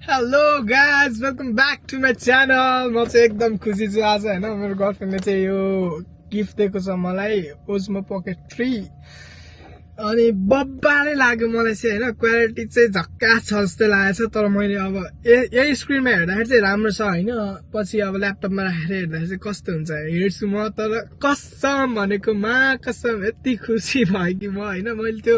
Hello guys welcome back to my channel. म चाहिँ एकदम खुसी छु आज होइन। मेरो गर्लफ्रेन्डले चाहिँ यो गिफ्ट दिएको छ मलाई, ओजमो पकेट 3। अनि बब्बाले लाग्यो मलाई चाहिँ होइन। क्वालिटी चाहिँ झक्कास छ जस्तै लागेको छ, तर मैले अब यही स्क्रिनमा हेर्दाखेरि चाहिँ राम्रो छ होइन। पछि अब ल्यापटपमा राखेर हेर्दाखेरि चाहिँ कस्तो हुन्छ हेर्छु म। तर कसम भनेको मा कसम यति खुसी भयो कि म होइन। मैले त्यो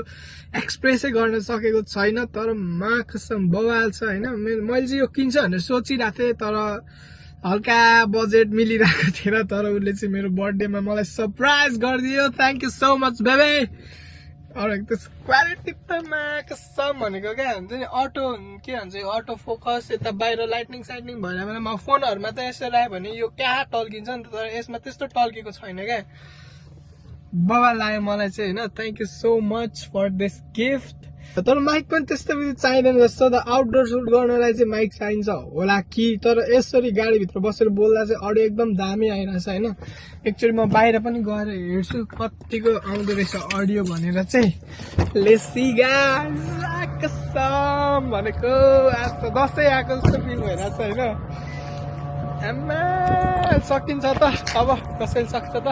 एक्सप्रेसै गर्न सकेको छैन, तर मा कसम बवाल छ होइन। मैले चाहिँ यो किन्छु भनेर सोचिरहेको थिएँ, तर हल्का बजेट मिलिरहेको थिएन। तर उसले चाहिँ मेरो बर्थडेमा मलाई सरप्राइज गरिदियो। Thank you so much baby. अरू त्यस क्वालिटी त मा कसम भनेको क्या हुन्छ नि। अटो के भन्छ अटो फोकस यता बाहिर लाइटनिङ साइटनिङ भएर बेलामा फोनहरूमा त यसो रायो भने यो क्या टल्किन्छ नि त, तर यसमा त्यस्तो टल्केको छैन क्या। बवाल लाग्यो मलाई चाहिँ होइन। Thank you so much for this gift. तर माइक पनि त्यस्तो चाहिँदैन जस्तो त। आउटडोर सुट गर्नलाई चाहिँ माइक चाहिन्छ होला कि, तर यसरी गाडीभित्र बसेर बोल्दा चाहिँ अडियो एकदम दामी आइरहेछ होइन। एकचोटि म बाहिर पनि गएर हेर्छु कतिको आउँदो रहेछ अडियो भनेर चाहिँ। लेसी गाइस कसम भनेको आज त दसैँ आएको जस्तो फिल भइरहेछ होइन। आम्मा सकिन्छ त अब, कसैले सक्छ त।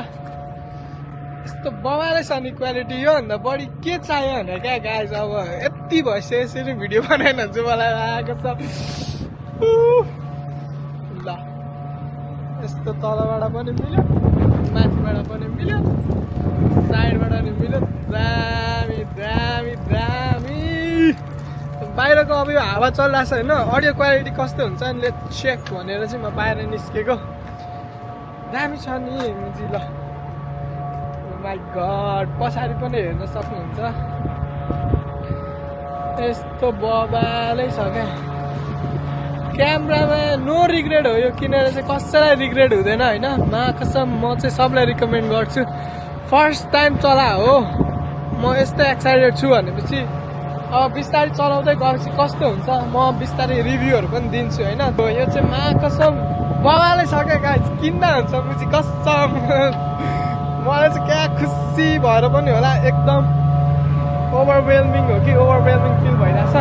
यस्तो बवालै छ नि क्वालिटी। यो भन्दा बढी के चाहियो भने क्या गाइस। अब यति भइसक्यो, यसरी भिडियो बनाएन भने चाहिँ मलाई लागेको छ ल। यस्तो तलबाट पनि मिल्यो, माथिबाट पनि मिल्यो, साइडबाट पनि मिल्यो। दामी दामी दामी। बाहिरको अब यो हावा चलिरहेछ होइन। अडियो क्वालिटी कस्तो हुन्छ नि लेट चेक भनेर चाहिँ म बाहिर निस्केको। दामी छ नि मुजी ल। माई गड पछाडि पनि हेर्न सक्नुहुन्छ। यस्तो बबालै छ क्या। क्यामेरामा नो रिग्रेट हो यो किनेर चाहिँ, कसैलाई रिग्रेट हुँदैन होइन। मा कसम म चाहिँ सबलाई रिकमेन्ड गर्छु। फर्स्ट टाइम चला हो म यस्तो एक्साइटेड छु भनेपछि अब बिस्तारै चलाउँदै गएपछि कस्तो हुन्छ म बिस्तारै रिभ्यूहरू पनि दिन्छु होइन। यो चाहिँ मा कसम बबालै छ क्या गाइस। किन्दा हुन्छ मुजी कसम। मलाई चाहिँ क्या खुसी भएर पनि होला, एकदम ओभरवेलमिङ हो कि ओभरवेलमिङ फिल भइरहेछ।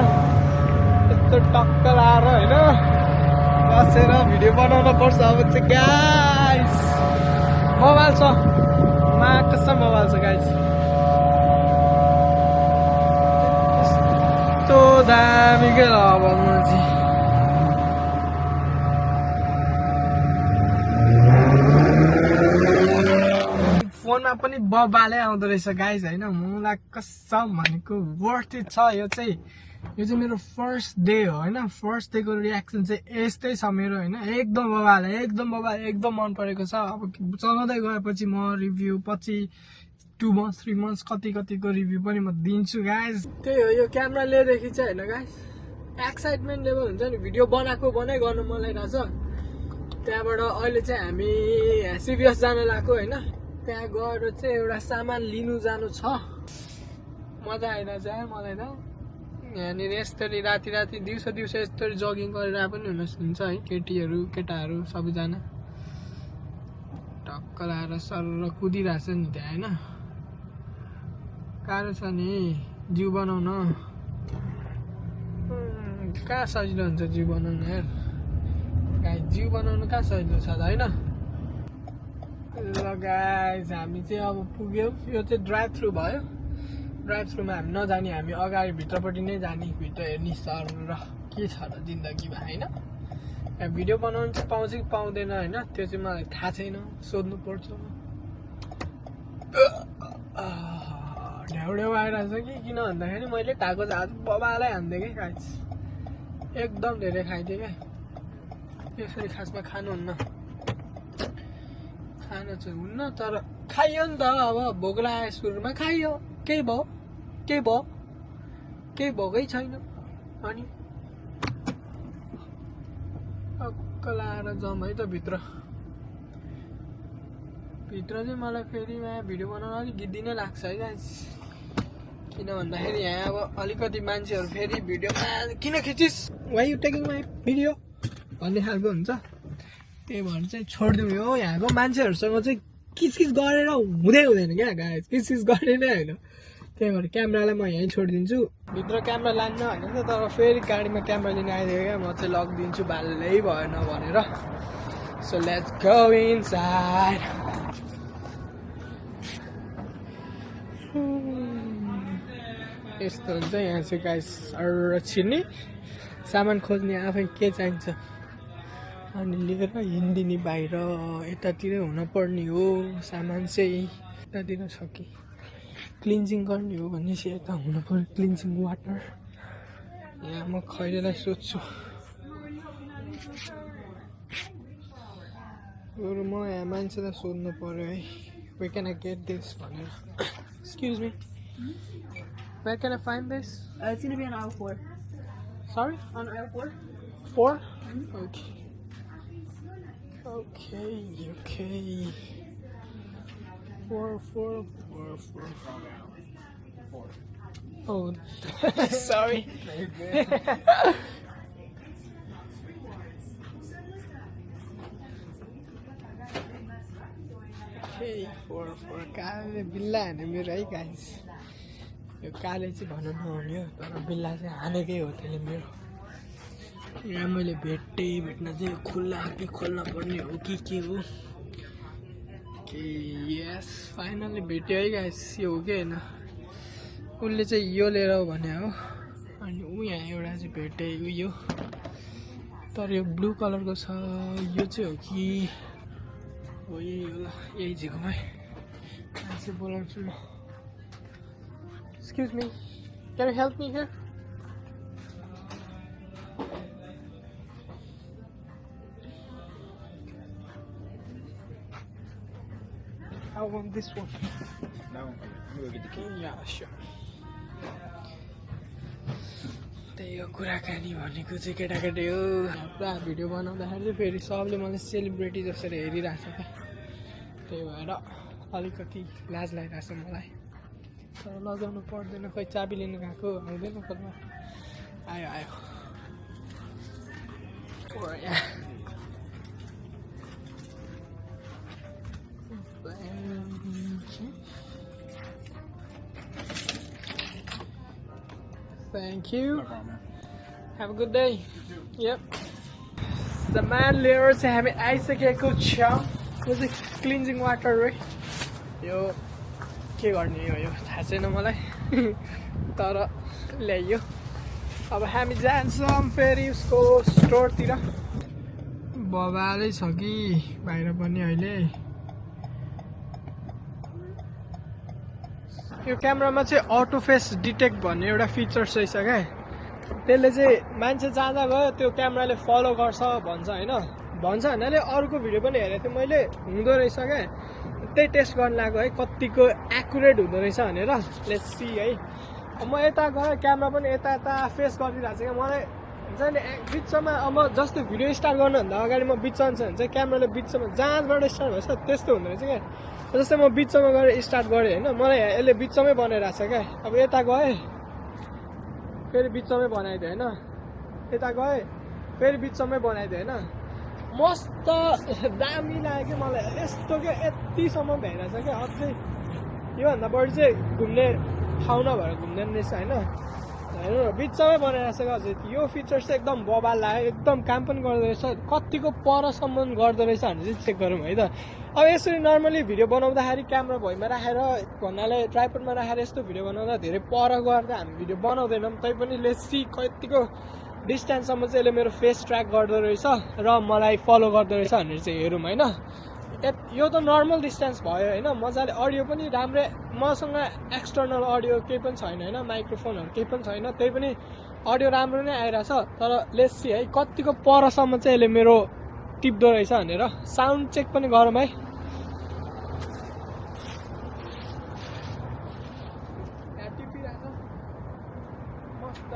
यस्तो टक्क लाएर होइन बसेर भिडियो बनाउन पर्छ अब चाहिँ गाइस। मोबाइल छ मा कसम मोबाइल छ गाइस। यस्तो दामी के ल अब चाहिँ फोनमा पनि बबालै आउँदो रहेछ गाइज होइन। मलाई कसम भनेको वर्थ इट छ यो चाहिँ। यो चाहिँ मेरो फर्स्ट डे हो होइन। फर्स्ट डेको रियाक्सन चाहिँ यस्तै छ मेरो होइन। एकदम बबाल एकदम बबाल एकदम मन परेको छ। अब चलाउँदै गएपछि म रिभ्यू पछि 2 months 3 months कतिको रिभ्यू पनि म दिन्छु गाइज। त्यही हो यो क्यामेरा लिएदेखि चाहिँ होइन गाइज एक्साइटमेन्ट लेभल हुन्छ नि। भिडियो बनाएको बनाइ गर्नु मन लागिरहेछ। त्यहाँबाट अहिले चाहिँ हामी सिभिएस जान लाग्यो होइन। त्यहाँ गएर चाहिँ एउटा सामान लिनु जानु छ। मजा आइरहेछ मलाई त। यहाँनिर यसरी राति दिउँसो यसरी जगिङ गरेर पनि हुन्छ है। केटीहरू केटाहरू सबैजना टक्क लाएर सर कुदिरहेछ नि त्यहाँ होइन। गाह्रो छ नि जिउ बनाउन। कहाँ सजिलो हुन्छ जिउ बनाउन यार। जिउ बनाउनु कहाँ सजिलो छ त होइन। ल गाइस हामी चाहिँ अब पुग्यौँ। यो चाहिँ ड्राइभ थ्रु भयो। ड्राइभ थ्रुमा हामी नजाने, हामी अगाडि भित्रपट्टि नै जाने। भित्र हेर्ने सर र के छ र जिन्दगीमा होइन। भिडियो बनाउनु चाहिँ पाउँछ कि पाउँदैन होइन त्यो चाहिँ मलाई थाहा छैन, सोध्नु पर्छ। ढ्याउड्याउ आइरहेछ कि किन भन्दाखेरि मैले ढाको चाहिँ आज बबालै हान्थेँ कि गाइस। एकदम धेरै खाइदिएँ क्या। यसरी खासमा खानुहुन्न, खानु चाहिँ हुन्न तर खाइयो नि त। अब भोक लाग्यो सुरुमा खाइयो, केही भएकै छैन। अनि टक्क लाएर जाउँ है त भित्र चाहिँ मलाई फेरि भिडियो बनाउन अलिक गिद्दी नै लाग्छ है गाइस। किन भन्दाखेरि यहाँ अब अलिकति मान्छेहरू फेरि भिडियोमा किन खिचिस why you taking my video भन्ने खालको हुन्छ। त्यही भएर चाहिँ छोडिदिउँ। यो यहाँको मान्छेहरूसँग चाहिँ किचकिच गरेर हुँदैन क्या गाइस। किचकिच गर्ने नै होइन। त्यही भएर क्यामेरालाई म यहीँ छोडिदिन्छु भित्र क्यामेरा लान्न भनेको थियो तर फेरि गाडीमा क्यामेरा लिन आइदियो क्या म चाहिँ लगिदिन्छु भालै भएन भनेर सो लेट्स गो इनसाइड यस्तो हुन्छ यहाँ चाहिँ गाइस छिर्ने सामान खोज्ने आफै के चाहिन्छ अनि लिएर हिँडिदिने बाहिर यतातिर हुनपर्ने हो सामान चाहिँ यतातिर छ कि क्लिन्जिङ गर्ने हो भने चाहिँ यता हुनुपर्यो क्लिन्जिङ वाटर यहाँ म खैरेलाई सोध्छु बरु म यहाँ मान्छेलाई सोध्नु पर्यो है where can I get this भनेर excuse me Where can I find this? It's gonna be on aisle 4. Sorry? On aisle 4? 4? Okay. Okay. 4. Oh, sorry. Okay, 4. काले बिल्ला हाने मेरो है गाइस यो काले चाहिँ भन्नु नहुने हो तर बिल्ला चाहिँ हानेकै हो त्यसले मेरो यहाँ मैले भेट्न चाहिँ खुल्ला कि खोल्न पर्ने हो कि के हो के यस फाइनली भेट्यो है गाइस यो हो कि होइन उसले चाहिँ यो लिएर हो भने हो अनि ऊ यहाँ एउटा चाहिँ भेटे यो तर यो ब्लू कलरको छ यो चाहिँ हो कि हो यही होला यही झिकोमै मान्छे बोलाउँछु म Excuse me, can you help me here? I want this one. No, I'm gonna get the key. Yeah, sure. त्यही हो कुराकानी भनेको चाहिँ केटाकेटी हो पुरा भिडियो बनाउँदाखेरि चाहिँ फेरि सबले मलाई सेलिब्रेटी जसरी हेरिरहेछ क्या त्यही भएर अलिकति लाज लागिरहेछ मलाई तर लगाउनु पर्दैन खै चाबी लिनु गएको आउँदैन कतमा आयो Thank you. Have a good day. Yep. सामान लिएर चाहिँ हामी आइसकेको छौँ यो चाहिँ क्लिन्जिङ वाटर है यो के गर्ने हो यो थाहा छैन मलाई तर ल्याइयो अब हामी जान्छौँ फेरि उसको स्टोरतिर बबालै छ कि बाहिर पनि अहिले यो क्यामेरामा चाहिँ अटो फेस डिटेक्ट भन्ने एउटा फिचर रहेछ क्या त्यसले चाहिँ मान्छे जाँदा गयो त्यो क्यामेराले फलो गर्छ भन्छ होइन भन्छ भन्नाले अरूको भिडियो पनि हेरेको थिएँ मैले हुँदो रहेछ क्या त्यही टेस्ट गर्न लाग्यो है कतिको एक्युरेट हुँदो रहेछ भनेर लेट्स सी है म यता गएँ क्यामेरा पनि यता फेस गरिरहेको छ क्या मलाई हुन्छ नि बिचमा अब जस्तो भिडियो स्टार्ट गर्नुभन्दा अगाडि म बिचमा छ भने चाहिँ क्यामेराले बिचमा जहाँबाट स्टार्ट भएछ त्यस्तो हुँदो रहेछ क्या जस्तै म बिचमा गएर स्टार्ट गरेँ होइन मलाई यसले बिचमै बनाइरहेछ क्या अब यता गएँ फेरि बिचमै बनाइदिएँ होइन यता गएँ फेरि बिचमै बनाइदिएँ होइन मस्त दामी लाग्यो मलाई यस्तो क्या यतिसम्म भइरहेछ क्या अझै योभन्दा बढी चाहिँ घुम्ने ठाउँ नभएर घुम्दैन रहेछ होइन हेर्नु बिचमै बनाइरहेछ क्या अझै यो फिचर चाहिँ एकदम बबाल लाग्यो एकदम काम पनि गर्दो रहेछ कतिको परसम्म गर्दो रहेछ भनेर चाहिँ चेक गरौँ है त अब यसरी नर्मली भिडियो बनाउँदाखेरि क्यामेरा भुइँमा राखेर भन्नाले ट्राइपडमा राखेर यस्तो भिडियो बनाउँदा धेरै पर गरेर हामी भिडियो बनाउँदैनौँ तैपनि लेट्स सी कतिको डिस्टेन्ससम्म चाहिँ यसले मेरो फेस ट्र्याक गर्दो रहेछ र मलाई फलो गर्दो रहेछ भनेर चाहिँ हेरौँ होइन यो त नर्मल डिस्टेन्स भयो होइन मजाले अडियो पनि राम्रै मसँग एक्सटर्नल अडियो केही पनि छैन होइन माइक्रोफोनहरू केही पनि छैन त्यही पनि अडियो राम्रो नै आइरहेछ तर लेट्स सी है कतिको परसम्म चाहिँ यसले मेरो टिप्दो रहेछ भनेर साउन्ड चेक पनि गरौँ है टिपिरहेछ मस्त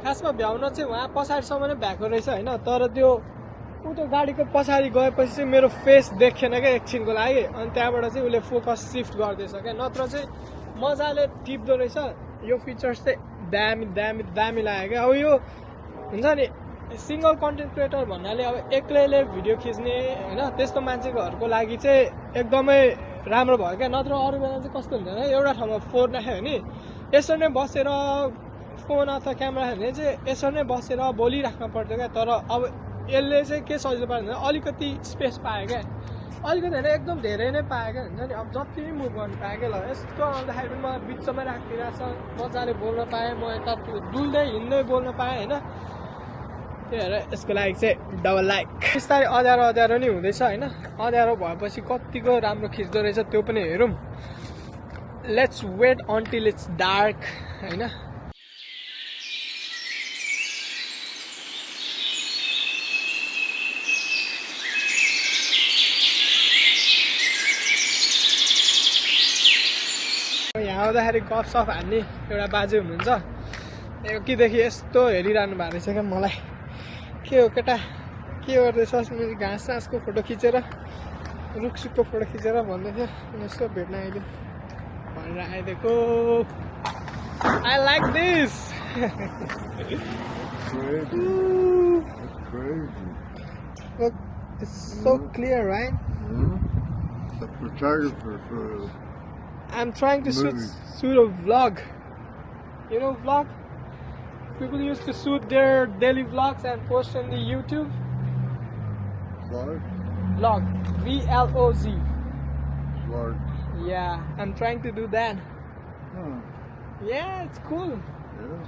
खासमा भ्याउन चाहिँ उहाँ पछाडिसम्म नै भ्याएको रहेछ होइन तर त्यो ऊ त्यो गाडीको पछाडि गएपछि चाहिँ मेरो फेस देखेन क्या एकछिनको लागि अनि त्यहाँबाट चाहिँ उसले फोकस सिफ्ट गर्दैछ क्या नत्र चाहिँ मजाले टिप्दो रहेछ यो फिचर्स चाहिँ दामी दामी दामी लाग्यो क्या अब यो हुन्छ नि सिङ्गल कन्टेन्ट क्रिएटर भन्नाले अब एक्लैले भिडियो खिच्ने होइन त्यस्तो मान्छेहरूको लागि चाहिँ एकदमै राम्रो भयो क्या नत्र अरू बेला चाहिँ कस्तो हुन्थेन एउटा ठाउँमा फोन राख्यो भने यसरी नै बसेर फोन अथवा क्यामेरा हेर्ने चाहिँ यसरी नै बसेर बोलिराख्न पर्थ्यो क्या तर अब यसले चाहिँ के सजिलो पायो भने अलिकति स्पेस पायो क्या अलिकति होइन एकदम धेरै नै पायो क्या हुन्छ नि अब जति नै मुभ गर्नु पाएँ क्या ल यस्तो आउँदाखेरि पनि मलाई बिचमै राखिदिरहेको छ मजाले बोल्न पाएँ म यता डुल्दै हिँड्दै बोल्न पाएँ होइन त्यही भएर यसको लागि चाहिँ डबल लाइक बिस्तारै अँध्यारो अँध्यारो नि हुँदैछ होइन अँध्यारो भएपछि कतिको राम्रो खिच्दो रहेछ त्यो पनि हेरौँ let's wait until it's dark होइन यहाँ आउँदाखेरि गफसफ हान्ने एउटा बाजे हुनुहुन्छ अघिदेखि यस्तो हेरिरहनु भएको रहेछ क्या मलाई के हो केटा के गर्दैछस् मैले घाँस सासको फोटो खिचेर रुखसुखको फोटो खिचेर भन्दै थियो यसो भेट्न आइदियो भनेर आइदिएको I like this Look, it's so clear, right? A photographer for I'm trying to Movie. shoot a vlog. You know vlog? People used to shoot their daily vlogs and post on the YouTube. vlog. Vlog. VLOG. Vlog. Yeah, I'm trying to do that. Huh. Yeah, it's cool. Yeah.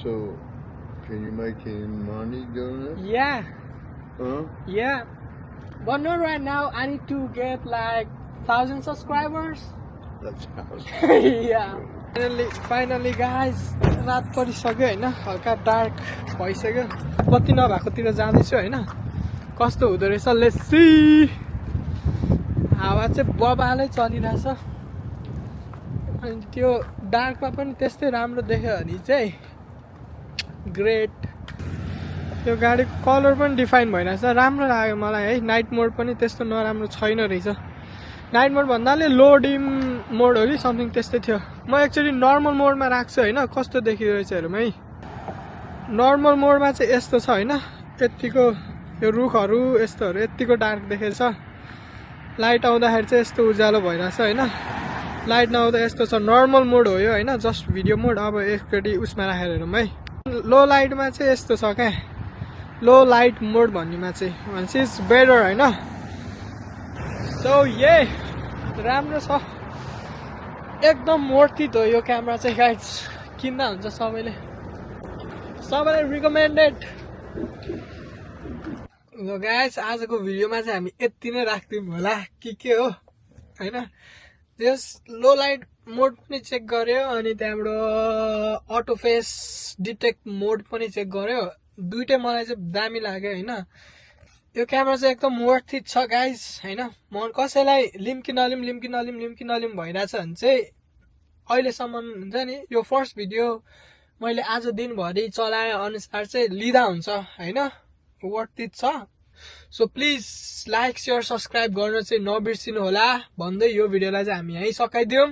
So, can you make any money doing it? Yeah, Huh? yeah. But not right now. I need to get like 1,000 subscribers. That's how. Yeah. Finally guys, रात परिसक्यो होइन हल्का dark भइसक्यो बत्ती नभएकोतिर जाँदैछु होइन कस्तो हुँदो रहेछ लेट्स सी हावा चाहिँ बबालै चलिरहेछ अनि त्यो डार्कमा पनि त्यस्तै राम्रो देख्यो भने चाहिँ ग्रेट त्यो गाडीको कलर पनि डिफाइन भइरहेछ राम्रो लाग्यो मलाई है नाइट मोड पनि त्यस्तो नराम्रो छैन रहेछ नाइट मोड भन्नाले लो डिम मोड हो कि समथिङ त्यस्तै थियो म एक्चुअली नर्मल मोडमा राख्छु होइन कस्तो देखिरहेछ हेरौँ है नर्मल मोडमा चाहिँ यस्तो छ होइन यत्तिको यो रुखहरू यस्तोहरू यत्तिको डार्क देखेछ लाइट आउँदाखेरि चाहिँ यस्तो उज्यालो भइरहेछ होइन लाइट नआउँदा यस्तो छ नर्मल मोड हो यो होइन जस्ट भिडियो मोड अब एकचोटि उसमा राखेर हेरौँ है लो लाइटमा चाहिँ यस्तो छ क्या लो लाइट मोड भन्नेमा चाहिँ भनेपछि इट्स बेटर होइन सो ये राम्रो छ एकदम वर्थित हो यो क्यामेरा चाहिँ गाइज किन्दा हुन्छ सबैले रिकमेन्डेड गाइज आजको भिडियोमा चाहिँ हामी यति नै राख्दिउँ होला के हो होइन त्यस लो लाइट मोड पनि चेक गर्यो अनि त्यहाँबाट अटो फेस डिटेक्ट मोड पनि चेक गर्यो दुइटै मलाई चाहिँ दामी लाग्यो होइन यो क्यामेरा चाहिँ एकदम वर्थित छ गाइज होइन म कसैलाई लिम कि नलिम भइरहेछ भने चाहिँ अहिलेसम्म हुन्छ नि यो फर्स्ट भिडियो मैले आज दिनभरि चलाए अनुसार चाहिँ लिँदा हुन्छ होइन वर्थित छ so please like share subscribe गर्न चाहिँ नबिर्सिनु होला भन्दै यो भिडियोलाई चाहिँ हामी यहीँ सकाइदिउँ